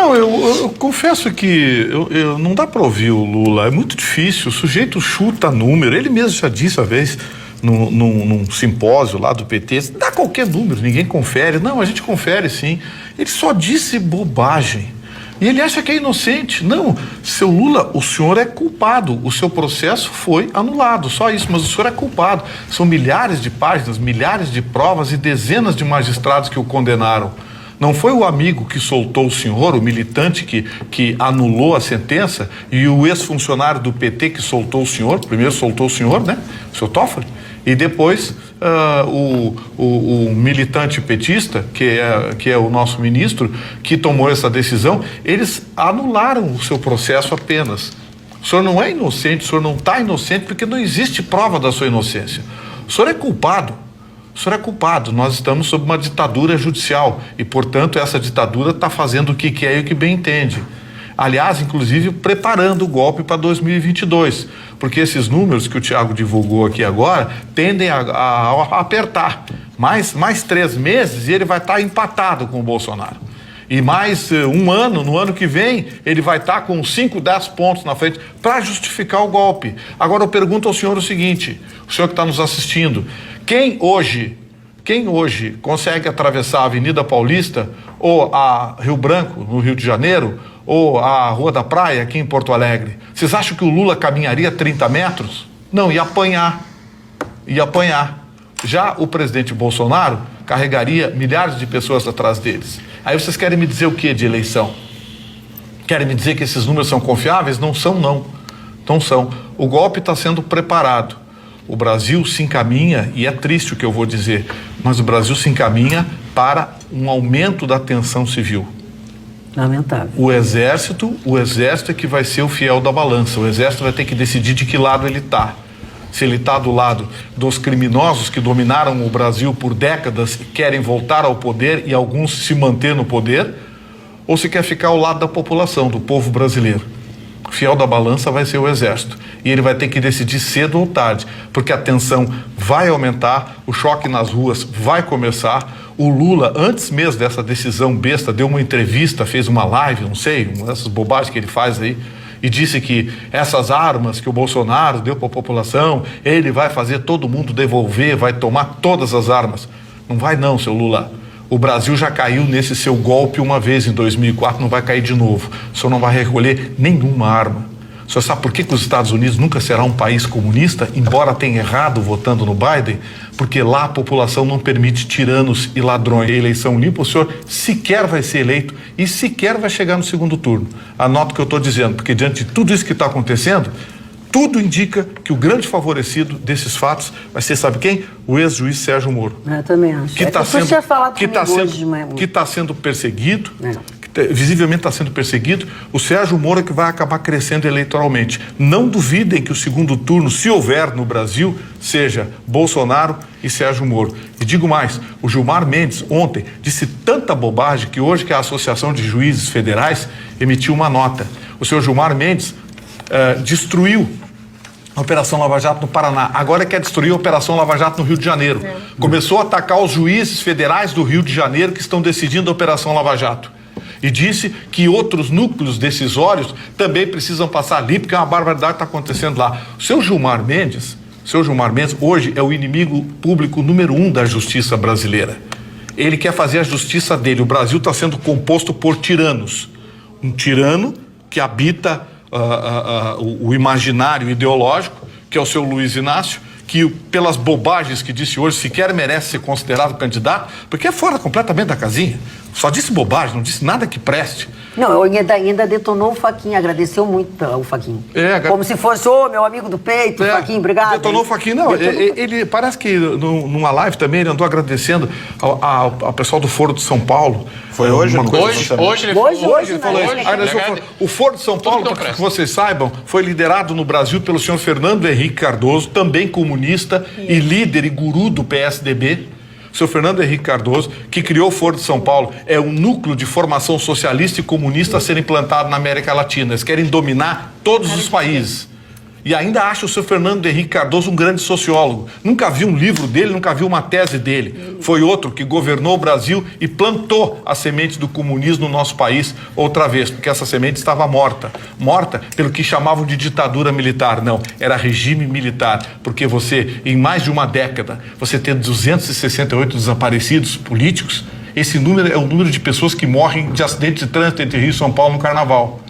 Não, eu confesso que não dá para ouvir o Lula, é muito difícil, o sujeito chuta número, ele mesmo já disse uma vez num simpósio lá do PT, dá qualquer número, ninguém confere. Não, a gente confere sim. Ele só disse bobagem. E ele acha que é inocente. Não, seu Lula, o senhor é culpado, o seu processo foi anulado, só isso, mas o senhor é culpado. São milhares de páginas, milhares de provas e dezenas de magistrados que o condenaram. Não foi o amigo que soltou o senhor, o militante que anulou a sentença, e o ex-funcionário do PT que soltou o senhor, primeiro soltou o senhor, né, o seu Toffoli, e depois o militante petista, que é o nosso ministro, que tomou essa decisão. Eles anularam o seu processo apenas. O senhor não é inocente, o senhor não está inocente porque não existe prova da sua inocência. O senhor é culpado. O senhor é culpado, nós estamos sob uma ditadura judicial e, portanto, essa ditadura está fazendo o que quer e o que bem entende. Aliás, inclusive, preparando o golpe para 2022, porque esses números que o Thiago divulgou aqui agora tendem a apertar. Mais 3 meses e ele vai estar empatado com o Bolsonaro. E mais um ano, no ano que vem, ele vai estar com 5, 10 pontos na frente para justificar o golpe. Agora eu pergunto ao senhor o seguinte, o senhor que está nos assistindo, quem hoje consegue atravessar a Avenida Paulista ou a Rio Branco, no Rio de Janeiro, ou a Rua da Praia, aqui em Porto Alegre? Vocês acham que o Lula caminharia 30 metros? Não, ia apanhar. Já o presidente Bolsonaro carregaria milhares de pessoas atrás deles. Aí vocês querem me dizer o que de eleição? Querem me dizer que esses números são confiáveis? Não são, não. Não são. O golpe está sendo preparado. O Brasil se encaminha, e é triste o que eu vou dizer, mas o Brasil se encaminha para um aumento da tensão civil. Lamentável. O exército é que vai ser o fiel da balança. O exército vai ter que decidir de que lado ele está. Se ele está do lado dos criminosos que dominaram o Brasil por décadas e querem voltar ao poder e alguns se manter no poder, ou se quer ficar ao lado da população, do povo brasileiro. O fiel da balança vai ser o exército. E ele vai ter que decidir cedo ou tarde, porque a tensão vai aumentar, o choque nas ruas vai começar. O Lula, antes mesmo dessa decisão besta, deu uma entrevista, fez uma live, não sei, uma dessas bobagens que ele faz aí, e disse que essas armas que o Bolsonaro deu para a população, ele vai fazer todo mundo devolver, vai tomar todas as armas. Não vai não, seu Lula. O Brasil já caiu nesse seu golpe uma vez em 2004, não vai cair de novo. O senhor não vai recolher nenhuma arma. O senhor sabe por que os Estados Unidos nunca será um país comunista, embora tenha errado votando no Biden? Porque lá a população não permite tiranos e ladrões. A eleição limpa, o senhor sequer vai ser eleito e sequer vai chegar no segundo turno. Anota o que eu estou dizendo, porque diante de tudo isso que está acontecendo, tudo indica que o grande favorecido desses fatos vai ser, sabe quem? O ex-juiz Sérgio Moro. Eu também acho. Que está sendo perseguido, visivelmente está sendo perseguido. O Sérgio Moro é que vai acabar crescendo eleitoralmente. Não duvidem que o segundo turno, se houver no Brasil, seja Bolsonaro e Sérgio Moro. E digo mais, o Gilmar Mendes ontem disse tanta bobagem que hoje que a Associação de Juízes Federais emitiu uma nota. O senhor Gilmar Mendes destruiu a Operação Lava Jato no Paraná, agora quer destruir a Operação Lava Jato no Rio de Janeiro. Começou a atacar os juízes federais do Rio de Janeiro que estão decidindo a Operação Lava Jato. E disse que outros núcleos decisórios também precisam passar ali, porque uma barbaridade está acontecendo lá. O seu Gilmar Mendes hoje é o inimigo público número 1 da justiça brasileira. Ele quer fazer a justiça dele. O Brasil está sendo composto por tiranos. Um tirano que habita o imaginário ideológico, que é o seu Luiz Inácio, que pelas bobagens que disse hoje sequer merece ser considerado candidato, porque é fora completamente da casinha. Só disse bobagem, não disse nada que preste. Não, ainda detonou o Faquinha, agradeceu muito o Faquinha. Como se fosse, meu amigo do peito, Faquinha, obrigado. Detonou o Faquinha, não, ele parece que numa live também ele andou agradecendo ao pessoal do Foro de São Paulo. Foi hoje? Hoje ele falou isso. O Foro de São Paulo, para que vocês saibam, foi liderado no Brasil pelo senhor Fernando Henrique Cardoso, também comunista e líder e guru do PSDB. O senhor Fernando Henrique Cardoso, que criou o Foro de São Paulo, é um núcleo de formação socialista e comunista a ser implantado na América Latina. Eles querem dominar todos os países. E ainda acha o seu Fernando Henrique Cardoso um grande sociólogo. Nunca vi um livro dele, nunca vi uma tese dele. Foi outro que governou o Brasil e plantou a semente do comunismo no nosso país outra vez, porque essa semente estava morta. Morta pelo que chamavam de ditadura militar. Não, era regime militar, porque você, em mais de uma década, você tem 268 desaparecidos políticos. Esse número é o número de pessoas que morrem de acidente de trânsito entre Rio e São Paulo no Carnaval.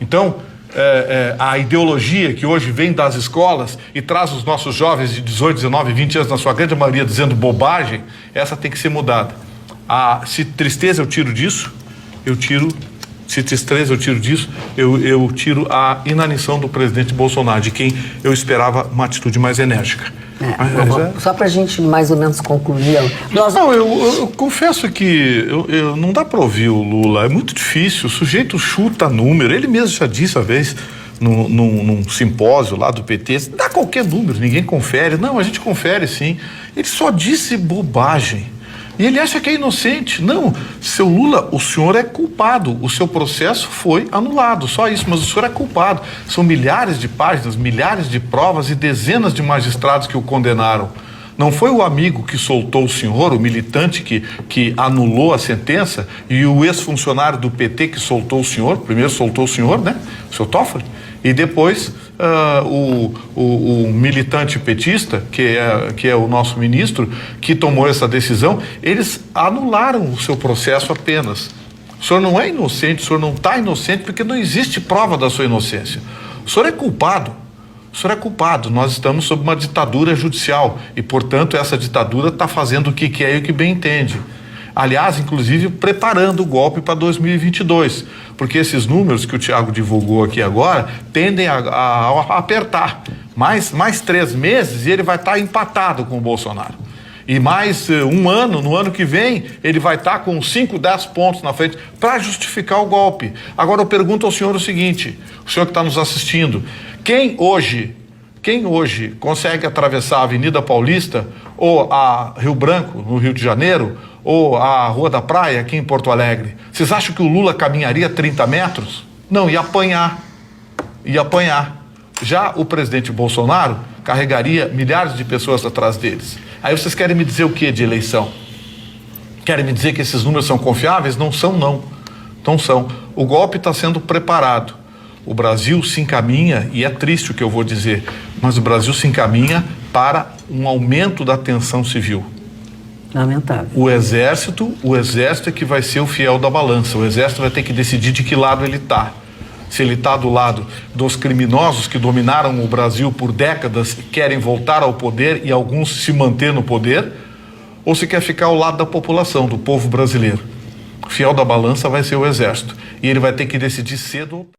Então, a ideologia que hoje vem das escolas e traz os nossos jovens de 18, 19, 20 anos, na sua grande maioria, dizendo bobagem, essa tem que ser mudada. Se tristeza eu tiro disso, eu tiro a inanição do presidente Bolsonaro, de quem eu esperava uma atitude mais enérgica. Só para a gente mais ou menos concluir. Eu confesso que não dá para ouvir o Lula, é muito difícil, o sujeito chuta número, ele mesmo já disse uma vez num simpósio lá do PT, dá qualquer número, ninguém confere. Não, a gente confere sim. Ele só disse bobagem. E ele acha que é inocente. Não, seu Lula, o senhor é culpado. O seu processo foi anulado, só isso, mas o senhor é culpado. São milhares de páginas, milhares de provas e dezenas de magistrados que o condenaram. Não foi o amigo que soltou o senhor, o militante que anulou a sentença, e o ex-funcionário do PT que soltou o senhor. Primeiro soltou o senhor, né? O senhor Toffoli. E depois o militante petista, que é o nosso ministro, que tomou essa decisão, eles anularam o seu processo apenas. O senhor não é inocente, o senhor não está inocente porque não existe prova da sua inocência. O senhor é culpado. O senhor é culpado. Nós estamos sob uma ditadura judicial e, portanto, essa ditadura está fazendo o que quer e o que bem entende. Aliás, inclusive, preparando o golpe para 2022, porque esses números que o Thiago divulgou aqui agora tendem a apertar. Mais 3 meses e ele vai estar empatado com o Bolsonaro. E mais um ano, no ano que vem, ele vai estar com 5, 10 pontos na frente para justificar o golpe. Agora eu pergunto ao senhor o seguinte, o senhor que está nos assistindo, quem hoje consegue atravessar a Avenida Paulista ou a Rio Branco, no Rio de Janeiro, ou a Rua da Praia, aqui em Porto Alegre? Vocês acham que o Lula caminharia 30 metros? Não, ia apanhar. Já o presidente Bolsonaro carregaria milhares de pessoas atrás deles. Aí vocês querem me dizer o que de eleição? Querem me dizer que esses números são confiáveis? Não são, não. Não são. O golpe está sendo preparado. O Brasil se encaminha, e é triste o que eu vou dizer, mas o Brasil se encaminha para um aumento da tensão civil. Lamentável. O exército é que vai ser o fiel da balança. O exército vai ter que decidir de que lado ele está. Se ele está do lado dos criminosos que dominaram o Brasil por décadas e querem voltar ao poder e alguns se manter no poder, ou se quer ficar ao lado da população, do povo brasileiro. O fiel da balança vai ser o exército. E ele vai ter que decidir cedo.